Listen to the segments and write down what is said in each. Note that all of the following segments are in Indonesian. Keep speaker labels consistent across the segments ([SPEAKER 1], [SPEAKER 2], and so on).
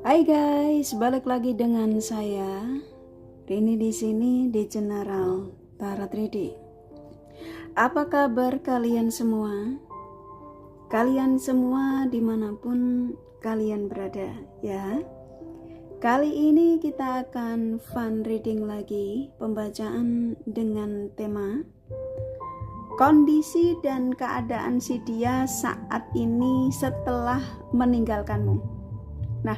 [SPEAKER 1] Hai guys, balik lagi dengan saya Rini di sini di General Tarot Reading. Apa kabar kalian semua? Kalian semua dimanapun kalian berada ya. Kali ini kita akan fun reading lagi, pembacaan dengan tema kondisi dan keadaan si dia saat ini setelah meninggalkanmu. Nah,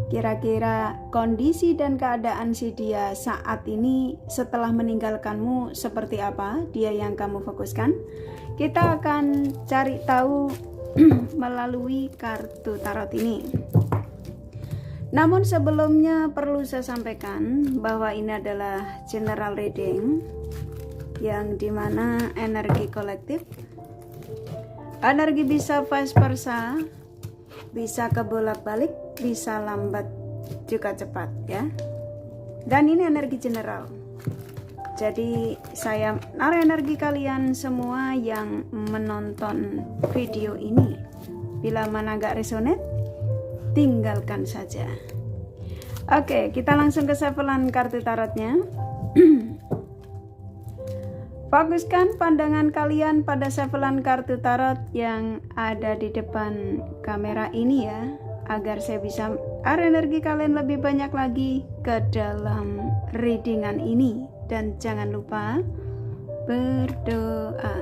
[SPEAKER 1] kira-kira kondisi dan keadaan si dia saat ini setelah meninggalkanmu seperti apa? Dia yang kamu fokuskan. Kita akan cari tahu melalui kartu tarot ini. Namun sebelumnya perlu saya sampaikan bahwa ini adalah general reading yang dimana energi kolektif, energi bisa vice versa, bisa kebolak-balik, bisa lambat juga cepat ya. Dan ini energi general. Jadi saya naruh energi kalian semua yang menonton video ini. Bila mana gak resonate, tinggalkan saja. Oke, kita langsung ke shufflean kartu tarotnya. Fokuskan pandangan kalian pada shufflean kartu tarot yang ada di depan kamera ini ya, agar saya bisa arah energi kalian lebih banyak lagi ke dalam readingan ini. Dan jangan lupa berdoa.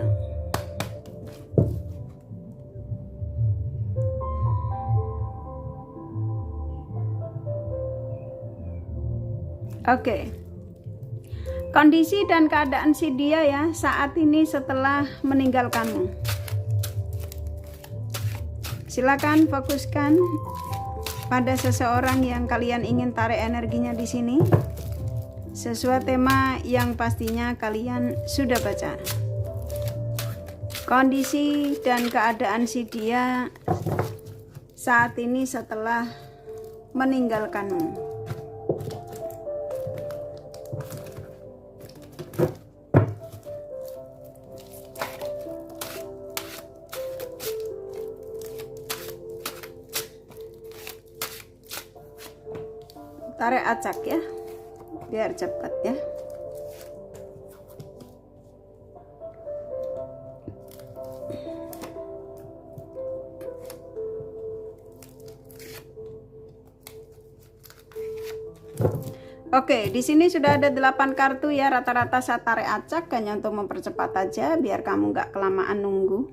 [SPEAKER 1] Oke. Kondisi dan keadaan si dia ya saat ini setelah meninggalkanmu. Silakan fokuskan pada seseorang yang kalian ingin tarik energinya di sini. Sesuai tema yang pastinya kalian sudah baca. Kondisi dan keadaan si dia saat ini setelah meninggalkanmu. Tarik acak ya, biar cepat ya. Oke, di sini sudah ada 8 kartu ya, rata-rata saya tarik acak hanya untuk mempercepat aja biar kamu nggak kelamaan nunggu.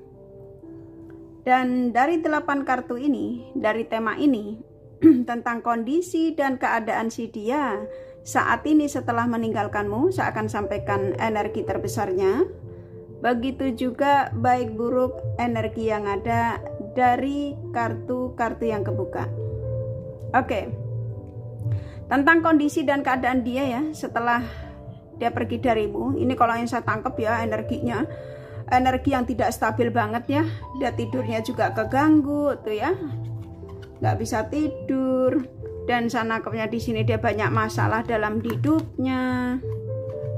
[SPEAKER 1] Dan dari 8 kartu ini, dari tema ini tentang kondisi dan keadaan si dia saat ini setelah meninggalkanmu, saya akan sampaikan energi terbesarnya. Begitu juga baik buruk energi yang ada dari kartu-kartu yang kebuka. Oke. Tentang kondisi dan keadaan dia ya setelah dia pergi darimu. Ini kalau yang saya tangkap ya energinya, energi yang tidak stabil banget ya. Dia tidurnya juga keganggu tuh ya. Nggak bisa tidur, dan saya nangkepnya di sini dia banyak masalah dalam hidupnya.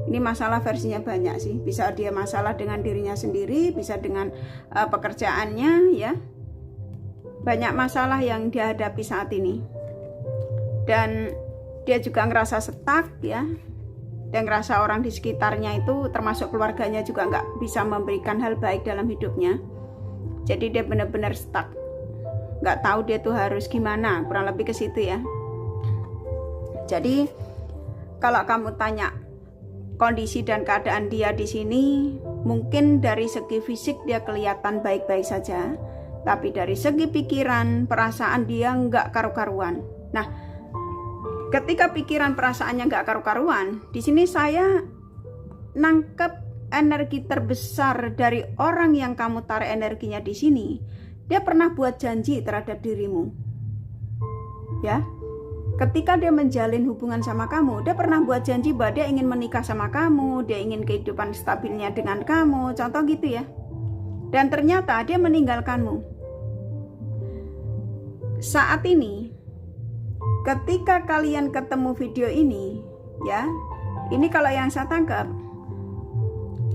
[SPEAKER 1] Ini masalah versinya banyak sih, bisa dia masalah dengan dirinya sendiri, bisa dengan pekerjaannya ya. Banyak masalah yang dia hadapi saat ini, dan dia juga ngerasa stuck ya, dan ngerasa orang di sekitarnya itu termasuk keluarganya juga nggak bisa memberikan hal baik dalam hidupnya. Jadi dia benar-benar stuck, nggak tahu dia tuh harus gimana, kurang lebih ke situ ya. Jadi kalau kamu tanya kondisi dan keadaan dia di sini, mungkin dari segi fisik dia kelihatan baik-baik saja, tapi dari segi pikiran, perasaan dia nggak karu-karuan. Nah, ketika pikiran perasaannya nggak karu-karuan, di sini saya nangkep energi terbesar dari orang yang kamu tarik energinya di sini. Dia pernah buat janji terhadap dirimu ya. Ketika dia menjalin hubungan sama kamu, dia pernah buat janji bahwa dia ingin menikah sama kamu, dia ingin kehidupan stabilnya dengan kamu, contoh gitu ya. Dan ternyata dia meninggalkanmu. Saat ini ketika kalian ketemu video ini ya, ini kalau yang saya tangkap,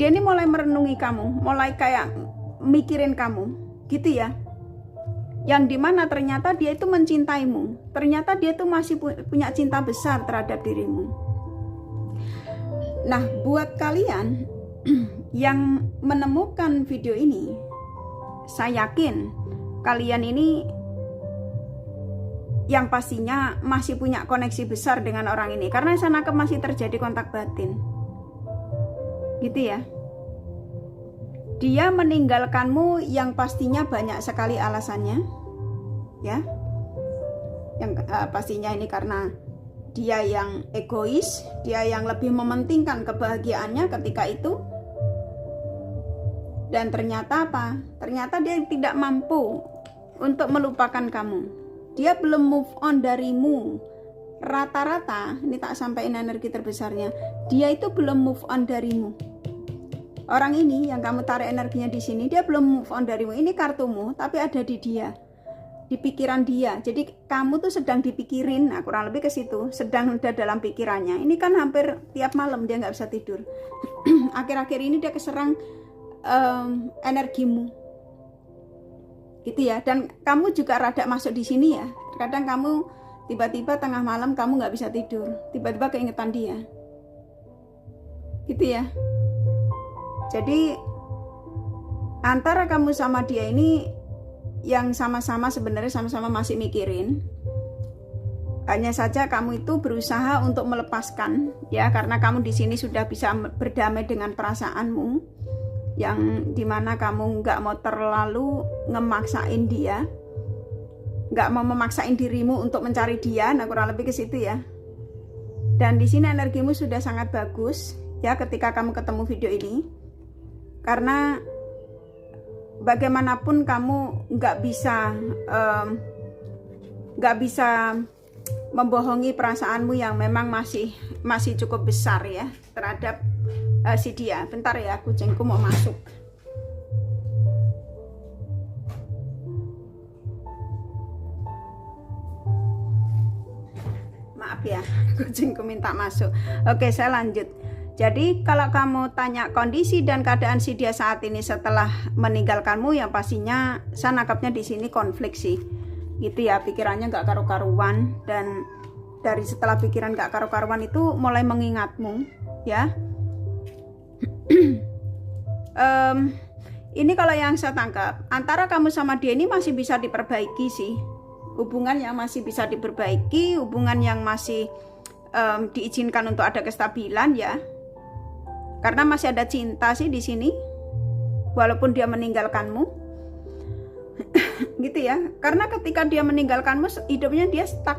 [SPEAKER 1] dia ini mulai merenungi kamu, mulai kayak mikirin kamu gitu ya. yang dimana ternyata dia itu mencintaimu, ternyata dia itu masih punya cinta besar terhadap dirimu. Nah, buat kalian yang menemukan video ini, saya yakin kalian ini yang pastinya masih punya koneksi besar dengan orang ini, karena saya nangkep masih terjadi kontak batin, gitu ya. Dia meninggalkanmu yang pastinya banyak sekali alasannya, ya. Yang pastinya ini karena dia yang egois, dia yang lebih mementingkan kebahagiaannya ketika itu. Dan ternyata apa? Ternyata dia tidak mampu untuk melupakan kamu. Dia belum move on darimu. Rata-rata, ini tak sampaikan energi terbesarnya, dia itu belum move on darimu. Orang ini yang kamu tarik energinya di sini, dia belum move on darimu. Ini kartumu, tapi ada di dia, di pikiran dia. Jadi kamu tuh sedang dipikirin, nah kurang lebih ke situ, sedang udah dalam pikirannya. Ini kan hampir tiap malam dia nggak bisa tidur. Akhir-akhir ini dia keserang energimu, gitu ya. Dan kamu juga rada masuk di sini ya. Kadang kamu tiba-tiba tengah malam kamu nggak bisa tidur, tiba-tiba keingetan dia, gitu ya. Jadi antara kamu sama dia ini yang sama-sama sebenarnya sama-sama masih mikirin. Hanya saja kamu itu berusaha untuk melepaskan, ya, karena kamu di sini sudah bisa berdamai dengan perasaanmu, yang dimana kamu nggak mau terlalu ngemaksain dia, nggak mau memaksain dirimu untuk mencari dia. Nah, kurang lebih ke situ ya. Dan di sini energimu sudah sangat bagus, ya, ketika kamu ketemu video ini. Karena bagaimanapun kamu nggak bisa membohongi perasaanmu yang memang masih cukup besar ya terhadap si dia. Bentar ya, kucingku mau masuk. Maaf ya, kucingku minta masuk. Oke, saya lanjut. Jadi kalau kamu tanya kondisi dan keadaan si dia saat ini setelah meninggalkanmu, yang pastinya saya nangkapnya di sini konflik sih, gitu ya. Pikirannya nggak karu-karuan, dan dari setelah pikiran nggak karu-karuan itu mulai mengingatmu, ya. Ini kalau yang saya tangkap, antara kamu sama dia ini masih bisa diperbaiki sih, hubungan yang masih bisa diperbaiki, hubungan yang masih diizinkan untuk ada kestabilan ya. Karena masih ada cinta sih di sini, walaupun dia meninggalkanmu, gitu ya. Karena ketika dia meninggalkanmu, hidupnya dia stuck,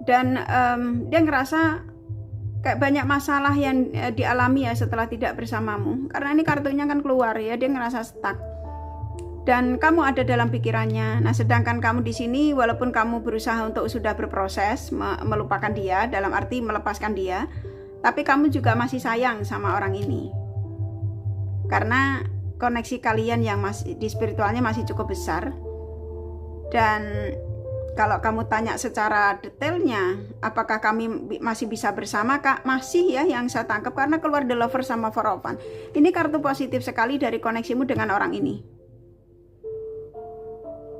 [SPEAKER 1] dan dia ngerasa kayak banyak masalah yang dialami ya setelah tidak bersamamu. Karena ini kartunya kan keluar ya, dia ngerasa stuck. Dan kamu ada dalam pikirannya. Nah, sedangkan kamu di sini, walaupun kamu berusaha untuk sudah berproses melupakan dia, dalam arti melepaskan dia, tapi kamu juga masih sayang sama orang ini. Karena koneksi kalian yang masih di spiritualnya masih cukup besar. Dan kalau kamu tanya secara detailnya, apakah kami masih bisa bersama, Kak? Masih ya, yang saya tangkap, karena keluar The Lover sama Four of Wands. Ini kartu positif sekali dari koneksimu dengan orang ini.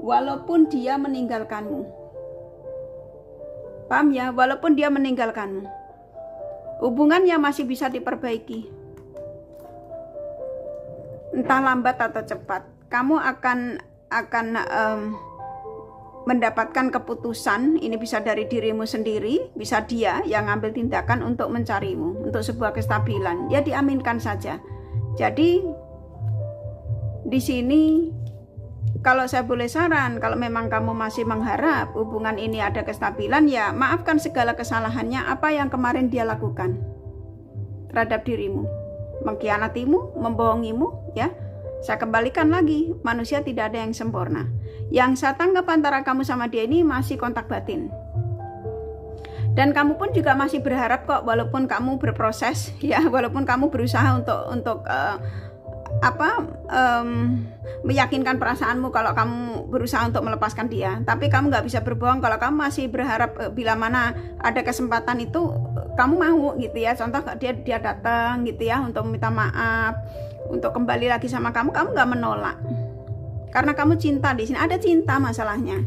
[SPEAKER 1] Walaupun dia meninggalkanmu, paham ya? Walaupun dia meninggalkanmu, hubungannya masih bisa diperbaiki. Entah lambat atau cepat, kamu akan mendapatkan keputusan. Ini bisa dari dirimu sendiri, bisa dia yang ngambil tindakan untuk mencarimu, untuk sebuah kestabilan. Ya, diaminkan saja. Jadi di sini, kalau saya boleh saran, kalau memang kamu masih mengharap hubungan ini ada kestabilan, ya maafkan segala kesalahannya apa yang kemarin dia lakukan terhadap dirimu, mengkhianatimu, membohongimu, ya. Saya kembalikan lagi, manusia tidak ada yang sempurna. Yang saya tangkap antara kamu sama dia ini masih kontak batin. Dan kamu pun juga masih berharap kok, walaupun kamu berproses, ya, walaupun kamu berusaha untuk meyakinkan perasaanmu kalau kamu berusaha untuk melepaskan dia, tapi kamu nggak bisa berbohong kalau kamu masih berharap bila mana ada kesempatan itu kamu mau, gitu ya. Contoh dia datang gitu ya untuk meminta maaf, untuk kembali lagi sama kamu, kamu nggak menolak. Karena kamu cinta, di sini ada cinta masalahnya.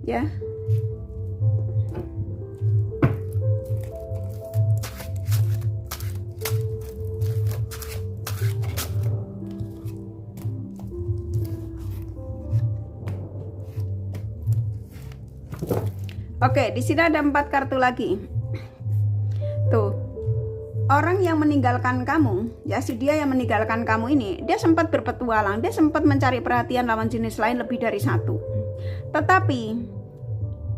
[SPEAKER 1] Ya. Oke, di sini ada 4 kartu lagi. Tuh. Orang yang meninggalkan kamu, ya si dia yang meninggalkan kamu ini, dia sempat berpetualang, dia sempat mencari perhatian lawan jenis lain lebih dari 1. Tetapi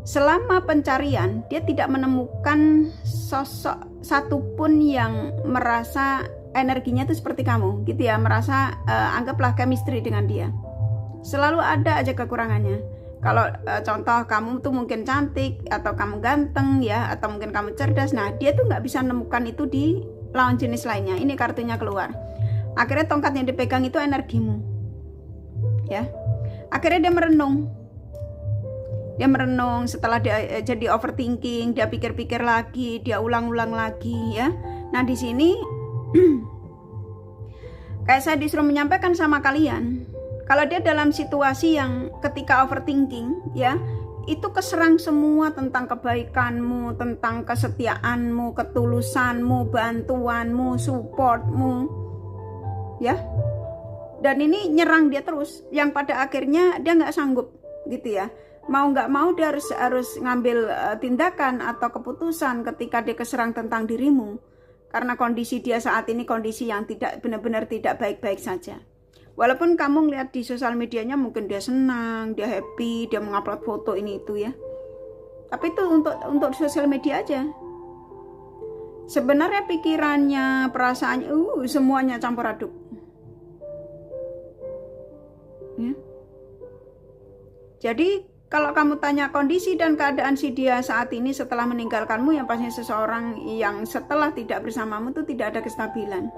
[SPEAKER 1] selama pencarian, dia tidak menemukan sosok satupun yang merasa energinya itu seperti kamu, gitu ya, merasa anggaplah chemistry dengan dia. Selalu ada aja kekurangannya. Kalau contoh kamu tuh mungkin cantik, atau kamu ganteng ya, atau mungkin kamu cerdas. Nah dia tuh nggak bisa menemukan itu di lawan jenis lainnya. Ini kartunya keluar. Akhirnya tongkat yang dipegang itu energimu, ya. Akhirnya dia merenung. Dia merenung, setelah dia jadi overthinking, dia pikir-pikir lagi, dia ulang-ulang lagi, ya. Nah di sini kayak saya disuruh menyampaikan sama kalian. Kalau dia dalam situasi yang ketika overthinking, ya, itu keserang semua tentang kebaikanmu, tentang kesetiaanmu, ketulusanmu, bantuanmu, supportmu, ya. Dan ini nyerang dia terus, yang pada akhirnya dia nggak sanggup, gitu ya. Mau nggak mau dia harus ngambil tindakan atau keputusan ketika dia keserang tentang dirimu, karena kondisi dia saat ini kondisi yang tidak benar-benar tidak baik-baik saja. Walaupun kamu ngeliat di sosial medianya mungkin dia senang, dia happy, dia mengupload foto ini itu ya. Tapi itu untuk sosial media aja. Sebenarnya pikirannya, perasaannya, semuanya campur aduk. Ya. Jadi kalau kamu tanya kondisi dan keadaan si dia saat ini setelah meninggalkanmu, yang pastinya seseorang yang setelah tidak bersamamu itu tidak ada kestabilan.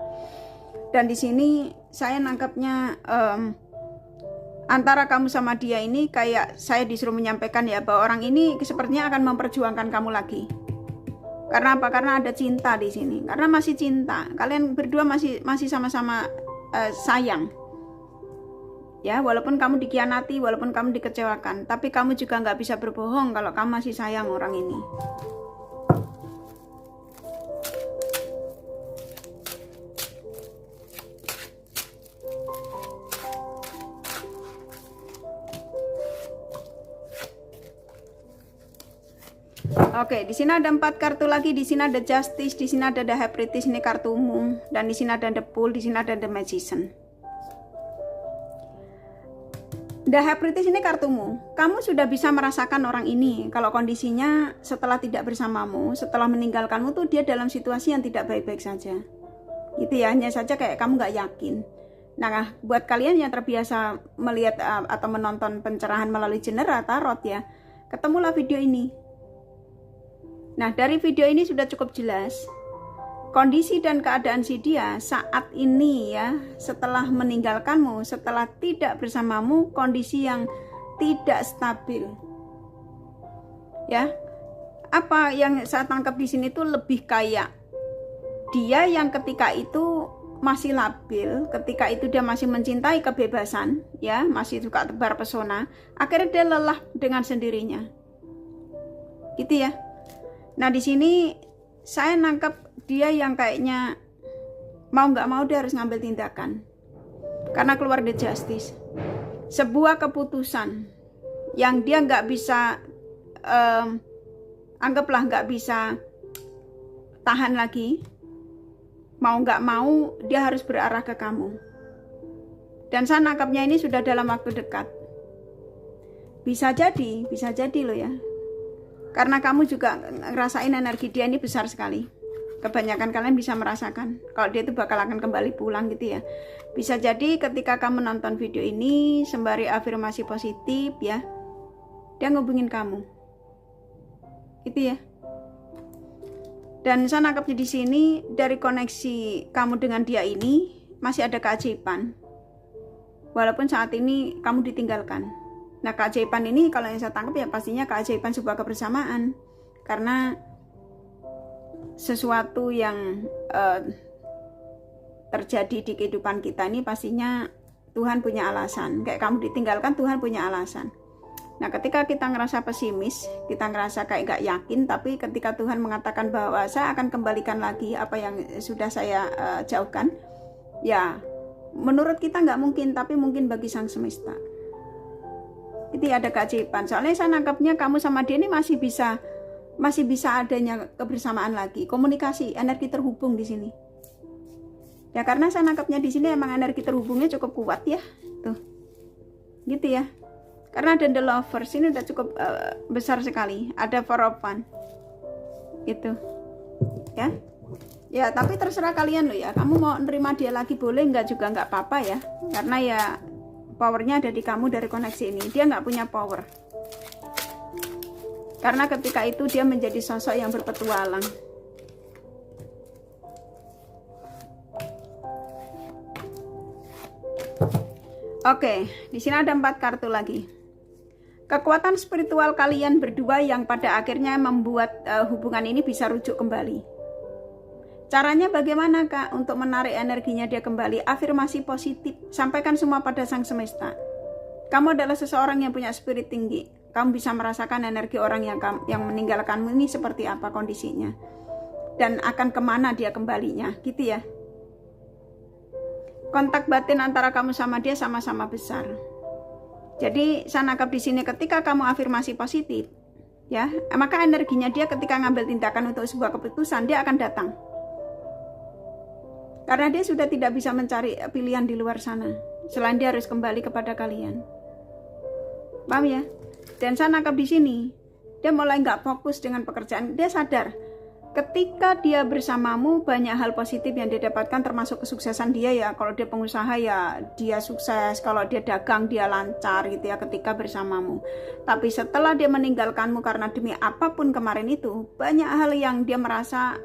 [SPEAKER 1] Dan di sini saya nangkapnya antara kamu sama dia ini kayak saya disuruh menyampaikan ya, bahwa orang ini sepertinya akan memperjuangkan kamu lagi. Karena apa? Karena ada cinta di sini. Karena masih cinta. Kalian berdua masih sama-sama sayang. Ya, walaupun kamu dikhianati, walaupun kamu dikecewakan, tapi kamu juga nggak bisa berbohong kalau kamu masih sayang orang ini. Oke, di sini ada 4 kartu lagi. Di sini ada Justice, di sini ada The High Priestess, ini kartumu, dan di sini ada The Fool, di sini ada The Magician. The High Priestess ini kartumu. Kamu sudah bisa merasakan orang ini kalau kondisinya setelah tidak bersamamu, setelah meninggalkanmu tuh dia dalam situasi yang tidak baik-baik saja. Gitu ya, hanya saja kayak kamu nggak yakin. Nah, buat kalian yang terbiasa melihat atau menonton pencerahan melalui Jendera Tarot ya, ketemulah video ini. Nah, dari video ini sudah cukup jelas kondisi dan keadaan si dia saat ini ya, setelah meninggalkanmu, setelah tidak bersamamu, kondisi yang tidak stabil. Ya. Apa yang saya tangkap di sini tuh lebih kayak dia yang ketika itu masih labil, ketika itu dia masih mencintai kebebasan, ya, masih suka tebar pesona, akhirnya dia lelah dengan sendirinya. Gitu ya. Nah di sini saya nangkep dia yang kayaknya mau nggak mau dia harus ngambil tindakan karena keluar The Justice, sebuah keputusan yang dia nggak bisa anggaplah nggak bisa tahan lagi. Mau nggak mau dia harus berarah ke kamu, dan saya nangkapnya ini sudah dalam waktu dekat. Bisa jadi loh ya. Karena kamu juga ngerasain energi dia ini besar sekali. Kebanyakan kalian bisa merasakan kalau dia itu bakal akan kembali pulang gitu ya. Bisa jadi ketika kamu nonton video ini sembari afirmasi positif ya, dia ngubungin kamu. Gitu ya. Dan saya nangkapnya di sini dari koneksi kamu dengan dia ini masih ada keajaiban. Walaupun saat ini kamu ditinggalkan. Nah, keajaiban ini kalau yang saya tangkap ya pastinya keajaiban sebuah kebersamaan, karena sesuatu yang terjadi di kehidupan kita ini pastinya Tuhan punya alasan. Kayak kamu ditinggalkan, Tuhan punya alasan. Nah, ketika kita ngerasa pesimis, kita ngerasa kayak gak yakin, tapi ketika Tuhan mengatakan bahwa saya akan kembalikan lagi apa yang sudah saya jauhkan, ya menurut kita nggak mungkin, tapi mungkin bagi Sang Semesta itu ada keajaiban. Soalnya saya nangkapnya kamu sama dia ini masih bisa adanya kebersamaan lagi, komunikasi, energi terhubung di sini. Ya karena saya nangkapnya di sini emang energi terhubungnya cukup kuat ya, tuh, gitu ya. Karena ada the lovers ini udah cukup besar sekali, ada four of wands, gitu, ya. Ya tapi terserah kalian loh ya. Kamu mau nerima dia lagi boleh, nggak juga nggak apa-apa ya. Karena ya powernya ada di kamu dari koneksi ini. Dia nggak punya power. Karena ketika itu dia menjadi sosok yang berpetualang. Oke, di sini ada 4 kartu lagi. Kekuatan spiritual kalian berdua yang pada akhirnya membuat hubungan ini bisa rujuk kembali. Caranya bagaimana Kak untuk menarik energinya dia kembali? Afirmasi positif, sampaikan semua pada Sang Semesta. Kamu adalah seseorang yang punya spirit tinggi. Kamu bisa merasakan energi orang yang meninggalkanmu ini seperti apa kondisinya. Dan akan kemana dia kembalinya, gitu ya. Kontak batin antara kamu sama dia sama-sama besar. Jadi saya nangkap di sini ketika kamu afirmasi positif, ya, maka energinya dia ketika ngambil tindakan untuk sebuah keputusan dia akan datang. Karena dia sudah tidak bisa mencari pilihan di luar sana, selain dia harus kembali kepada kalian. Paham ya? Dan saya nangkap di sini, dia mulai nggak fokus dengan pekerjaan. Dia sadar ketika dia bersamamu banyak hal positif yang dia dapatkan, termasuk kesuksesan dia ya. Kalau dia pengusaha ya dia sukses, kalau dia dagang dia lancar gitu ya ketika bersamamu. Tapi setelah dia meninggalkanmu karena demi apapun kemarin itu, banyak hal yang dia merasa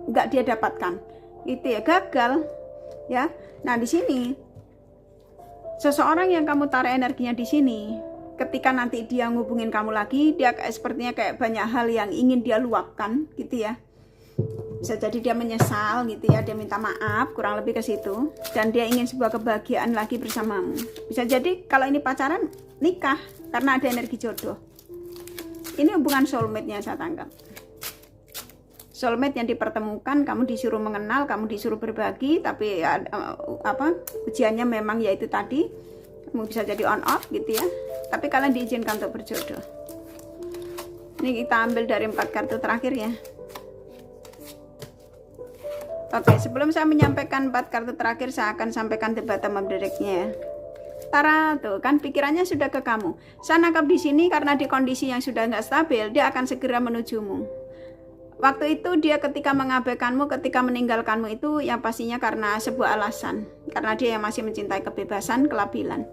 [SPEAKER 1] nggak dia dapatkan. Itu ya gagal ya. Nah di sini seseorang yang kamu tarik energinya di sini, ketika nanti dia ngubungin kamu lagi, dia sepertinya kayak banyak hal yang ingin dia luapkan gitu ya. Bisa jadi dia menyesal gitu ya, dia minta maaf, kurang lebih ke situ, dan dia ingin sebuah kebahagiaan lagi bersamamu. Bisa jadi kalau ini pacaran, nikah karena ada energi jodoh. Ini hubungan soulmate-nya saya tangkap. Soulmate yang dipertemukan, kamu disuruh mengenal, kamu disuruh berbagi, tapi ya, ujiannya memang yaitu tadi, kamu bisa jadi on off gitu ya, tapi kalian diizinkan untuk berjodoh. Ini kita ambil dari 4 kartu terakhir ya. Oke, sebelum saya menyampaikan 4 kartu terakhir, saya akan sampaikan the bottom of the deck-nya ya. Tara, tuh kan pikirannya sudah ke kamu. Saya nangkap di sini karena di kondisi yang sudah nggak stabil, dia akan segera menujumu. Waktu itu dia ketika mengabaikanmu, ketika meninggalkanmu itu yang pastinya karena sebuah alasan. Karena dia yang masih mencintai kebebasan, kelabilan.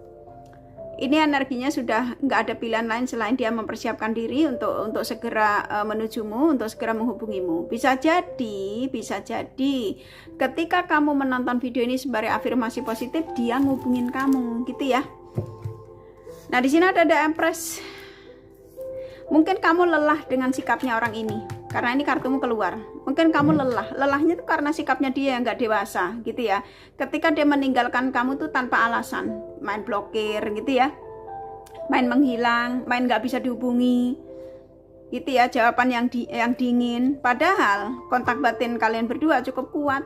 [SPEAKER 1] Ini energinya sudah nggak ada pilihan lain selain dia mempersiapkan diri untuk segera menujumu, untuk segera menghubungimu. Bisa jadi ketika kamu menonton video ini sebagai afirmasi positif, dia ngubungin kamu, gitu ya. Nah di sini ada Empress. Mungkin kamu lelah dengan sikapnya orang ini. Karena ini kartumu keluar. Mungkin kamu lelah. Lelahnya itu karena sikapnya dia yang gak dewasa gitu ya. Ketika dia meninggalkan kamu tuh tanpa alasan. Main blokir gitu ya. Main menghilang. Main gak bisa dihubungi. Gitu ya. Jawaban yang dingin. Padahal kontak batin kalian berdua cukup kuat.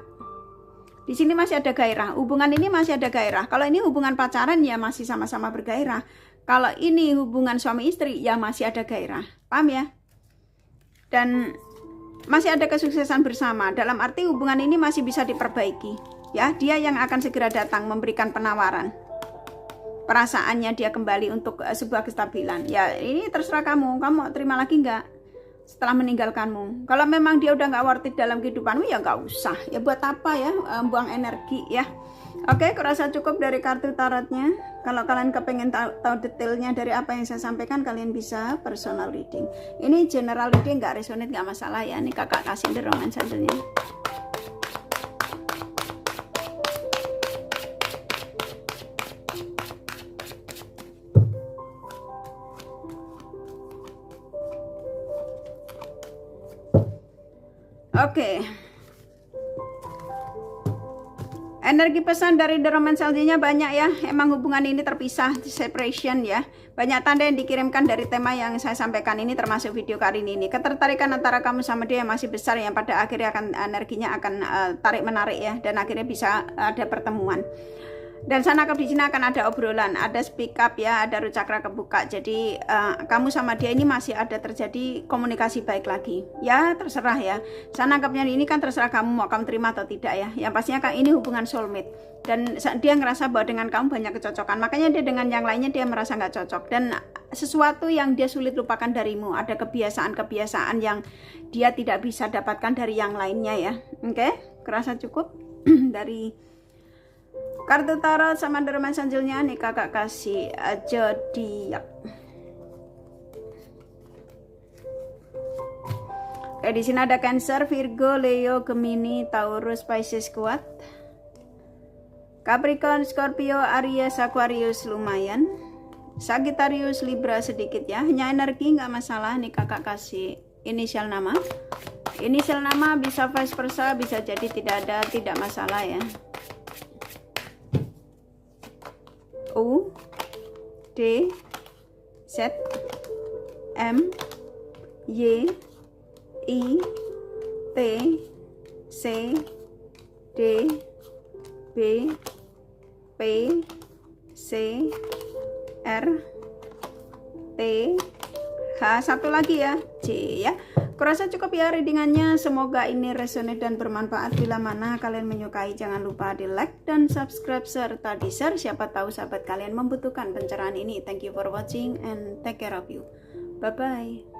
[SPEAKER 1] Di sini masih ada gairah. Hubungan ini masih ada gairah. Kalau ini hubungan pacaran ya masih sama-sama bergairah. Kalau ini hubungan suami istri ya masih ada gairah. Paham ya? Dan masih ada kesuksesan bersama. Dalam arti hubungan ini masih bisa diperbaiki. Ya, dia yang akan segera datang memberikan penawaran. Perasaannya dia kembali untuk sebuah kestabilan. Ya, ini terserah kamu. Kamu terima lagi nggak setelah meninggalkanmu? Kalau memang dia udah nggak worth it dalam kehidupanmu ya nggak usah. Ya buat apa ya buang energi ya. Oke, kurasa cukup dari kartu tarotnya. Kalau kalian kepengen tahu detailnya dari apa yang saya sampaikan, kalian bisa personal reading. Ini general reading, nggak resonate, nggak masalah ya. Ini kakak kasih dorongan sadarnya. Oke. Energi pesan dari The Romance Angel-nya banyak ya. Emang hubungan ini terpisah, separation ya. Banyak tanda yang dikirimkan dari tema yang saya sampaikan ini, termasuk video kali ini. Ketertarikan antara kamu sama dia yang masih besar, yang pada akhirnya akan energinya akan tarik menarik ya, dan akhirnya bisa ada pertemuan. Dan sana di sini akan ada obrolan, ada speak up ya, ada cakra kebuka. Jadi kamu sama dia ini masih ada terjadi komunikasi baik lagi. Ya terserah ya. Sana ini kan terserah kamu mau kamu terima atau tidak ya. Yang pastinya kan ini hubungan soulmate. Dan dia ngerasa bahwa dengan kamu banyak kecocokan. Makanya dia dengan yang lainnya dia merasa nggak cocok. Dan sesuatu yang dia sulit lupakan darimu. Ada kebiasaan-kebiasaan yang dia tidak bisa dapatkan dari yang lainnya ya. Oke, kerasa cukup dari kartu tarot sama The Romance Angel-nya nih kakak kasih zodiak. Oke, di sini ada Cancer, Virgo, Leo, Gemini, Taurus, Pisces kuat. Capricorn, Scorpio, Aries, Aquarius lumayan. Sagittarius, Libra sedikit ya. Hanya energi nggak masalah nih kakak kasih inisial nama. Inisial nama bisa vice versa, bisa jadi tidak ada, tidak masalah ya. U, D, Z, M, Y, I, T, C, D, B, P, C, R, T, H, satu lagi ya, C ya. Kurasa cukup ya readingannya, semoga ini resonate dan bermanfaat. Bila mana kalian menyukai, jangan lupa di like dan subscribe serta di share. Siapa tahu sahabat kalian membutuhkan pencerahan ini. Thank you for watching and take care of you. Bye bye.